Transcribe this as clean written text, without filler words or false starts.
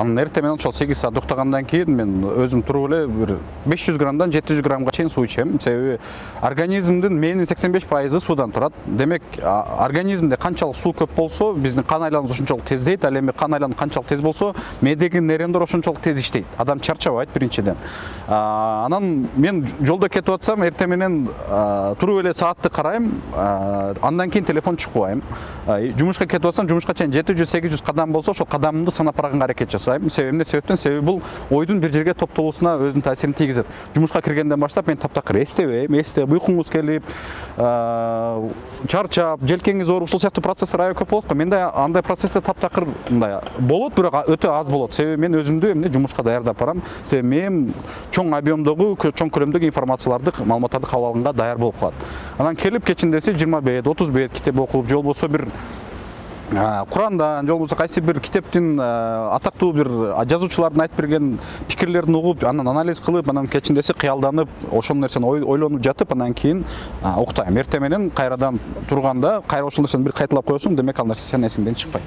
Анан эртең менен ошол 8 саат уктагандан кийин мен өзүм туруп эле бир 500 граммдан 700 граммга чейин суу ичем. Себеби организмдин мээнин 85% суудан турат. Демек, организмде канчалык суу көп болсо, биздин кан айлануубуз ошончолук тездейт. Ал эми кан айлануу канчалык тез болсо, мээдеги нейрондор ошончолук тез иштейт. Адам чарчабайт биринчиден. Анан мен жолдо кетип атсам, эртең менен туруп эле саатты карайм, андан кийин телефон чукпайм. Жумушка кетип атсам, жумушка чейин 700-800 кадам болсо, ошол кадамымды санап барганга аракет жасайм. Себеби эмне себептен? Себеби бул ойдун бир жерге топтолуусуна өзүнүн таасирин тийгизет. Жумушка киргенден баштап мен таптакыр эстебейм, уйкуңуз келип, чарчап, желкеңиз ооруп, ушул сыяктуу процесстер аябай көп болот го. Менде андай процесстер таптакыр мындай болот, бирок өтө аз болот. Себеби мен өзүмдү эмне жумушка даярдап барам. Себеби мен чоң объемдогу, чоң көлөмдөгү информацияларды, маалыматтарды кабыл алганга даяр болуп калат. Анан келип кечиндеси 20 бет, 30 бет китеп окуп, же болбосо бир Курандан, же болбосо кайсы бир китептин атактуу бир жазуучулардын айтып берген пикирлерин угуп, анан анализ кылып, анан кечиндеси кыялданып, ошол нерсени ойлонуп жатып, анан кийин уктайм. Эртең менен кайрадан турганда, кайра ошол нерсени бир кайталап коесуң, демек ал нерсе сенин эсиңден чыкпайт.